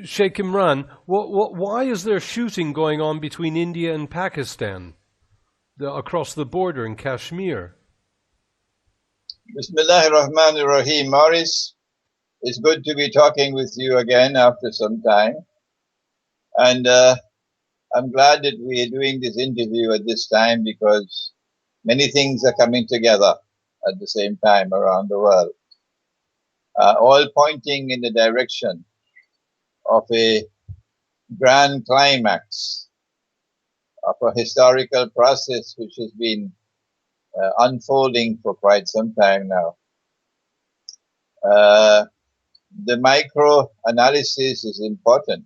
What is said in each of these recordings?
Sheikh Imran, why is there shooting going on between India and Pakistan across the border in Kashmir? Bismillahir Rahmanir Rahim. Maurice, it's good to be talking with you again after some time. And I'm glad that we are doing this interview at this time because many things are coming together at the same time around the world, all pointing in the direction of a grand climax of a historical process which has been unfolding for quite some time now. The micro analysis is important,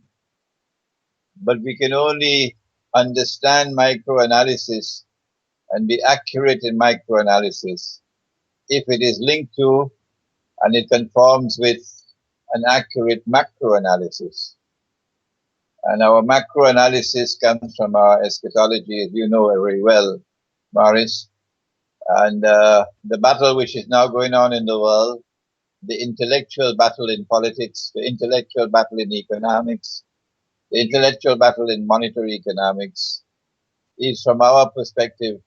but we can only understand micro analysis and be accurate in micro analysis if it is linked to and it conforms with an accurate macro analysis. And our macro analysis comes from our eschatology, as you know very well, Maurice. And the battle which is now going on in the world, the intellectual battle in politics, the intellectual battle in economics, the intellectual battle in monetary economics, is from our perspective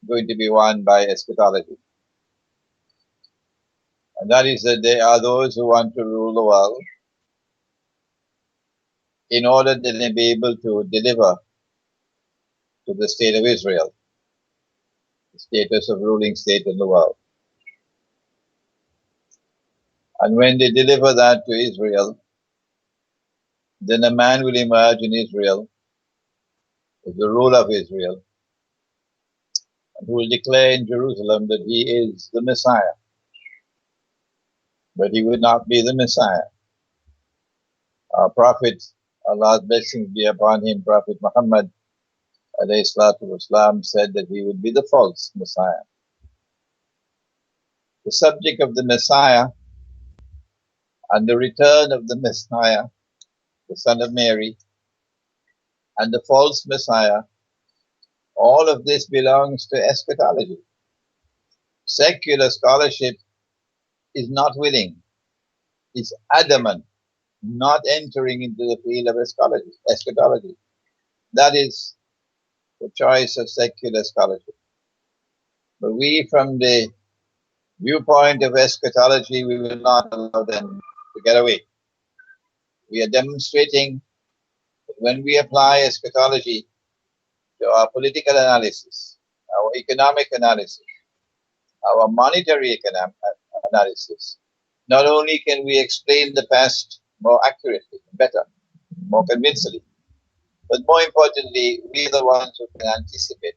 going to be won by eschatology. And that is that there are those who want to rule the world in order that they be able to deliver to the state of Israel, the status of ruling state in the world. And when they deliver that to Israel, then a man will emerge in Israel as the ruler of Israel, and who will declare in Jerusalem that he is the Messiah. But he would not be the Messiah. Our Prophet, Allah's blessings be upon him, Prophet Muhammad ﷺ, said that he would be the false Messiah. The subject of the Messiah and the return of the Messiah, the son of Mary, and the false Messiah, all of this belongs to eschatology. Secular scholarship is not willing, is adamant, not entering into the field of eschatology. That is the choice of secular scholarship. But we, from the viewpoint of eschatology, we will not allow them to get away. We are demonstrating that when we apply eschatology to our political analysis, our economic analysis, our monetary analysis, not only can we explain the past more accurately, better, more convincingly, but more importantly, we are the ones who can anticipate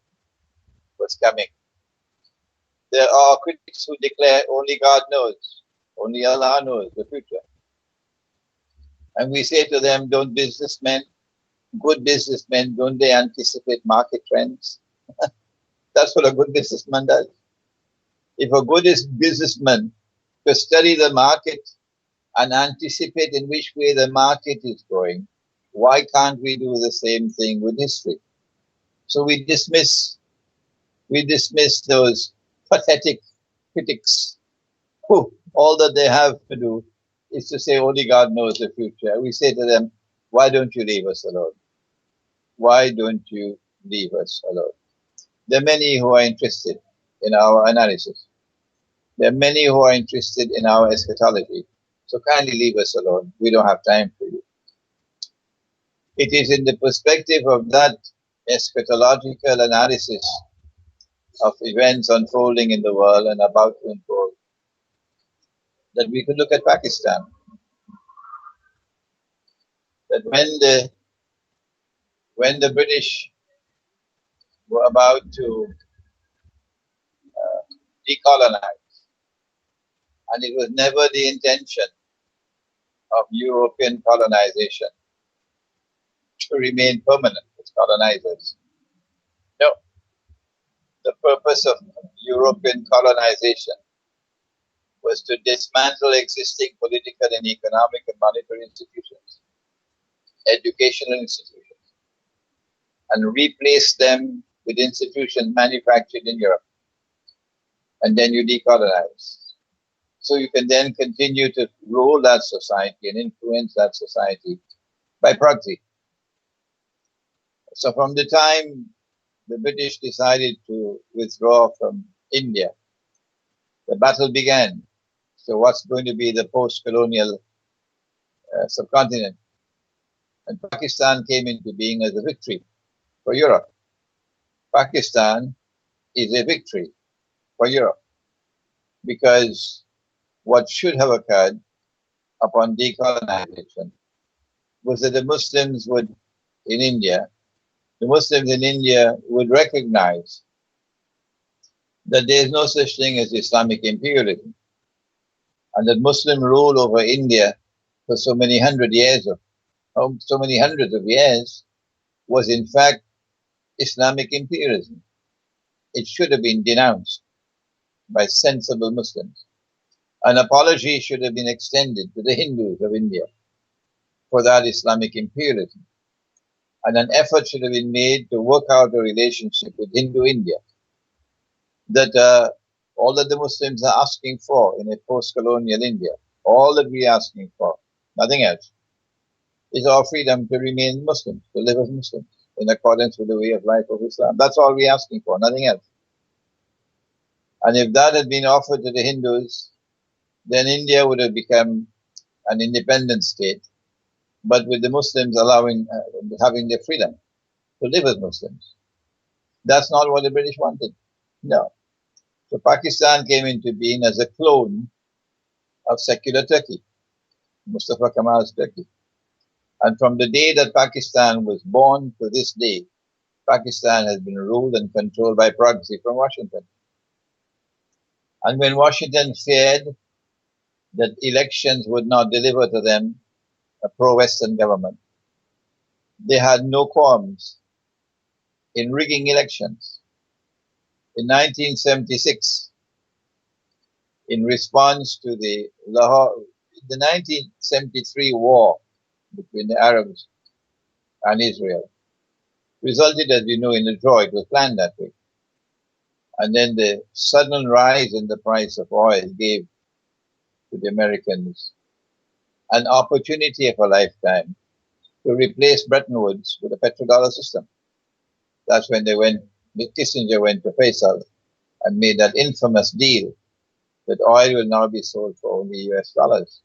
what's coming. There are critics who declare only God knows, only Allah knows the future. And we say to them, don't businessmen, good businessmen, don't they anticipate market trends? That's what a good businessman does. If a good businessman could study the market and anticipate in which way the market is going, why can't we do the same thing with history? So we dismiss those pathetic critics who all that they have to do is to say only God knows the future. We say to them, why don't you leave us alone? Why don't you leave us alone? There are many who are interested in our analysis. There are many who are interested in our eschatology. So kindly leave us alone. We don't have time for you. It is in the perspective of that eschatological analysis of events unfolding in the world and about to unfold that we could look at Pakistan. That when the British were about to decolonize, and it was never the intention of European colonization to remain permanent as colonizers. No. The purpose of European colonization was to dismantle existing political and economic and monetary institutions, educational institutions, and replace them with institutions manufactured in Europe. And then you decolonize. So you can then continue to rule that society and influence that society by proxy. So from the time the British decided to withdraw from India, the battle began. So what's going to be the post-colonial subcontinent? And Pakistan came into being as a victory for Europe. Pakistan is a victory for Europe because what should have occurred upon decolonization was that the Muslims would, the Muslims in India would recognize that there is no such thing as Islamic imperialism, and that Muslim rule over India for so many hundreds of years was in fact Islamic imperialism. It should have been denounced by sensible Muslims. An apology should have been extended to the Hindus of India for that Islamic imperialism. And an effort should have been made to work out a relationship with Hindu India. That all that the Muslims are asking for in a post-colonial India, all that we are asking for, nothing else, is our freedom to remain Muslims, to live as Muslims, in accordance with the way of life of Islam. That's all we are asking for, nothing else. And if that had been offered to the Hindus, then India would have become an independent state, but with the Muslims having their freedom to live as Muslims. That's not what the British wanted. No. So Pakistan came into being as a clone of secular Turkey, Mustafa Kemal's Turkey. And from the day that Pakistan was born to this day, Pakistan has been ruled and controlled by proxy from Washington. And when Washington feared that elections would not deliver to them a pro-Western government, they had no qualms in rigging elections. In 1976, in response to the 1973 war between the Arabs and Israel, resulted, as you know, in a draw. It was planned that way. And then the sudden rise in the price of oil gave to the Americans an opportunity of a lifetime to replace Bretton Woods with a petrodollar system. That's when Kissinger went to Faisal and made that infamous deal that oil will now be sold for only US dollars.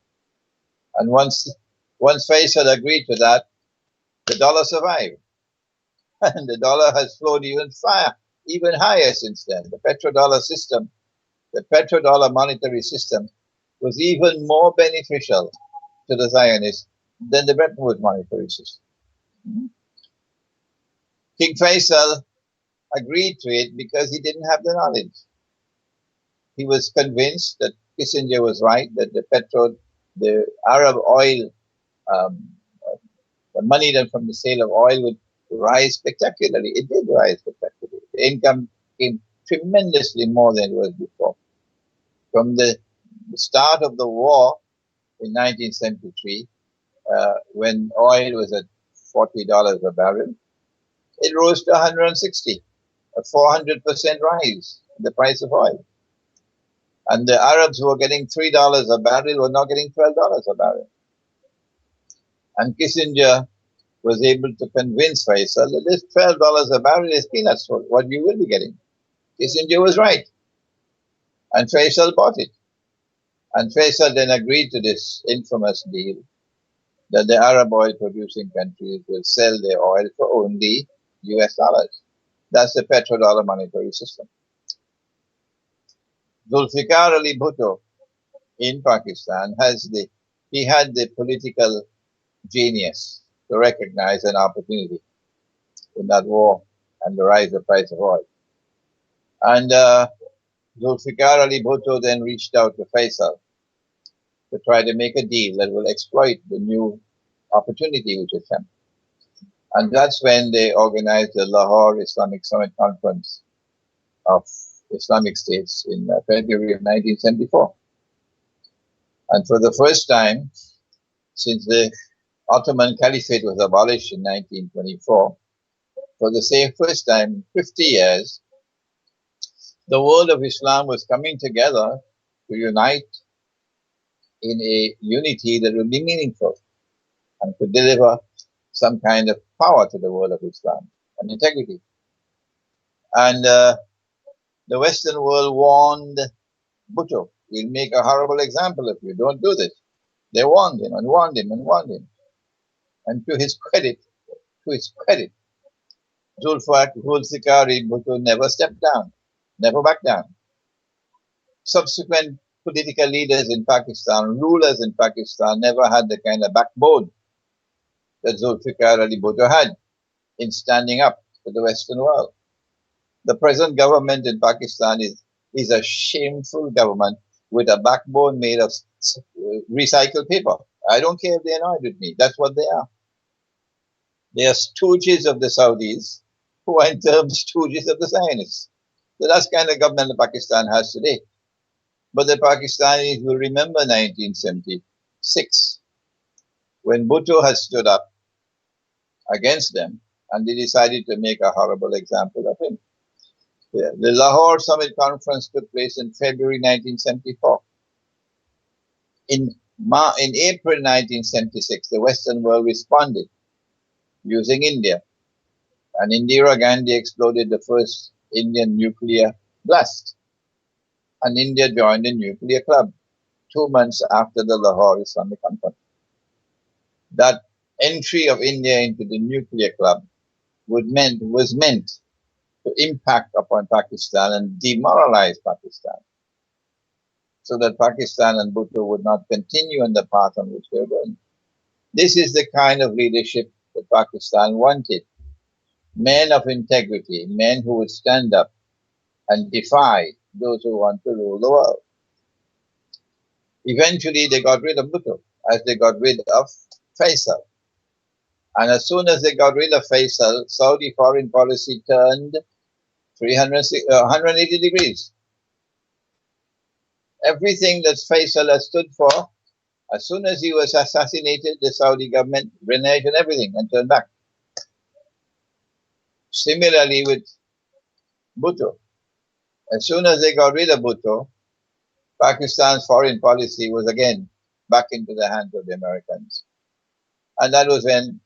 And once Faisal agreed to that, the dollar survived. And the dollar has flowed even higher since then. The petrodollar system, the petrodollar monetary system, was even more beneficial to the Zionists than the Bretton Woods monetary system. King Faisal agreed to it because he didn't have the knowledge. He was convinced that Kissinger was right, that the Arab oil, the money then from the sale of oil would rise spectacularly. It did rise spectacularly. The income came tremendously more than it was before. From the start of the war in 1973, when oil was at $40 a barrel, it rose to 160, a 400% rise in the price of oil. And the Arabs who were getting $3 a barrel were now getting $12 a barrel. And Kissinger was able to convince Faisal that this $12 a barrel is peanuts for what you will be getting. Kissinger was right. And Faisal bought it. And Faisal then agreed to this infamous deal that the Arab oil producing countries will sell their oil for only US dollars. That's the petrodollar monetary system. Zulfikar Ali Bhutto in Pakistan had the political genius to recognize an opportunity in that war and the rise of the price of oil. And Zulfikar Ali Bhutto then reached out to Faisal to try to make a deal that will exploit the new opportunity which has come. And that's when they organized the Lahore Islamic Summit Conference of Islamic States in February of 1974. And for the first time, since the Ottoman Caliphate was abolished in 1924, for the same first time in 50 years, the world of Islam was coming together to unite in a unity that would be meaningful and could deliver some kind of power to the world of Islam and integrity. And the Western world warned Bhutto, we'll make a horrible example of you, don't do this. They warned him and warned him and warned him. And to his credit, Zulfikar Bhutto never stepped down, never backed down. Subsequent political leaders in Pakistan, rulers in Pakistan, never had the kind of backbone that Zulfikar Ali Bhutto had in standing up to the Western world. The present government in Pakistan is a shameful government with a backbone made of recycled paper. I don't care if they're annoyed with me. That's what they are. They are stooges of the Saudis, who are in turn stooges of the Zionists. So that's the kind of government that Pakistan has today. But the Pakistanis will remember 1976, when Bhutto had stood up against them, and they decided to make a horrible example of him. The Lahore Summit Conference took place in February 1974. In April 1976, the Western world responded using India, and Indira Gandhi exploded the first Indian nuclear blast, and India joined the nuclear club 2 months after the Lahore Islamic Conference. That entry of India into the nuclear club was meant to impact upon Pakistan and demoralize Pakistan, so that Pakistan and Bhutto would not continue on the path on which they were going. This is the kind of leadership that Pakistan wanted. Men of integrity, men who would stand up and defy those who want to rule the world. Eventually, they got rid of Bhutto, as they got rid of Faisal. And as soon as they got rid of Faisal, Saudi foreign policy turned 180 degrees. Everything that Faisal has stood for, as soon as he was assassinated, the Saudi government reneged on everything and turned back. Similarly with Bhutto. As soon as they got rid of Bhutto, Pakistan's foreign policy was again back into the hands of the Americans. And that was when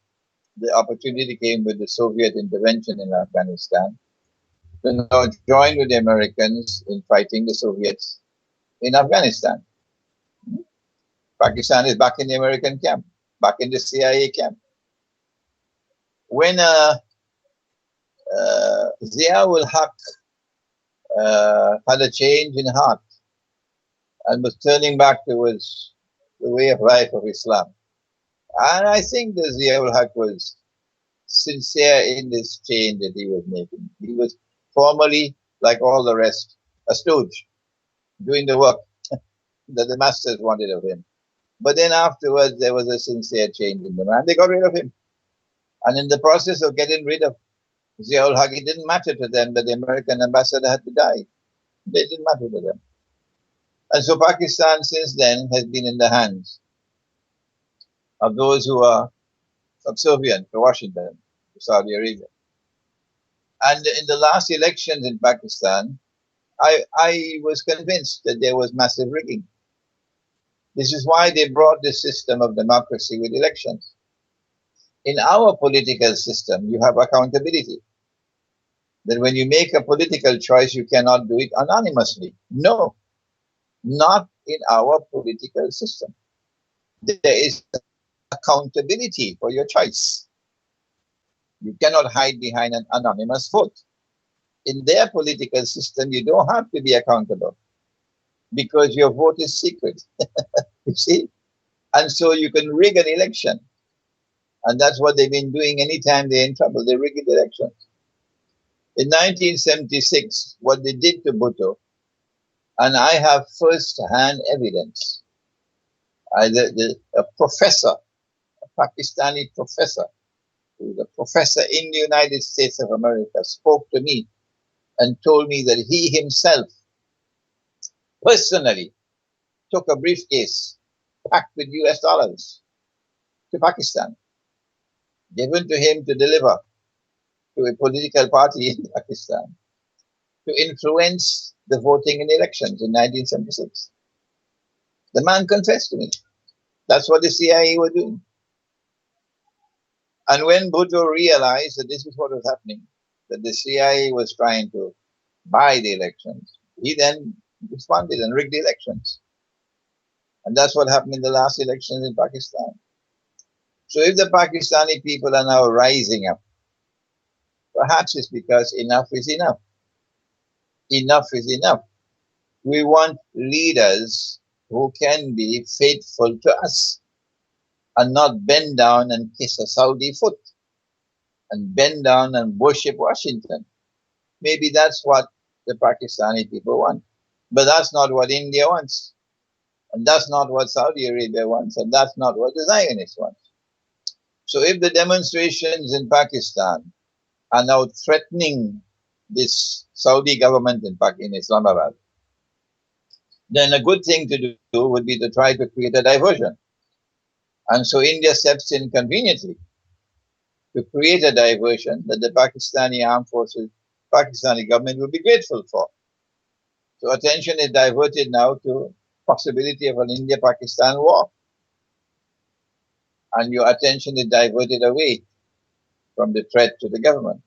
the opportunity came with the Soviet intervention in Afghanistan to now join with the Americans in fighting the Soviets in Afghanistan. Pakistan is back in the American camp, back in the CIA camp. When Zia-ul Haq had a change in heart and was turning back towards the way of life of Islam, and I think that Zia-ul Haq was sincere in this change that he was making. He was formerly, like all the rest, a stooge, doing the work that the masters wanted of him. But then afterwards, there was a sincere change in the man. They got rid of him. And in the process of getting rid of Zia-ul Haq, it didn't matter to them that the American ambassador had to die. It didn't matter to them. And so Pakistan since then has been in the hands of those who are subservient to Washington, to Saudi Arabia. And in the last elections in Pakistan, I was convinced that there was massive rigging. This is why they brought this system of democracy with elections. In our political system, you have accountability. That when you make a political choice, you cannot do it anonymously. No, not in our political system. There is accountability for your choice. You cannot hide behind an anonymous vote. In their political system, you don't have to be accountable because your vote is secret. You see? And so you can rig an election. And that's what they've been doing anytime they're in trouble. They rig the elections. In 1976, what they did to Bhutto, and I have first-hand evidence, a professor, a Pakistani professor, who is a professor in the United States of America, spoke to me and told me that he himself personally took a briefcase packed with US dollars to Pakistan, given to him to deliver to a political party in Pakistan to influence the voting in elections in 1976. The man confessed to me. That's what the CIA were doing. And when Bhutto realized that this is what was happening, that the CIA was trying to buy the elections, he then responded and rigged the elections. And that's what happened in the last elections in Pakistan. So if the Pakistani people are now rising up, perhaps it's because enough is enough. Enough is enough. We want leaders who can be faithful to us and not bend down and kiss a Saudi foot and bend down and worship Washington. Maybe that's what the Pakistani people want. But that's not what India wants. And that's not what Saudi Arabia wants. And that's not what the Zionists want. So if the demonstrations in Pakistan are now threatening this Saudi government in Islamabad, then a good thing to do would be to try to create a diversion. And so India steps in conveniently to create a diversion that the Pakistani armed forces, Pakistani government will be grateful for. So attention is diverted now to possibility of an India-Pakistan war. And your attention is diverted away from the threat to the government.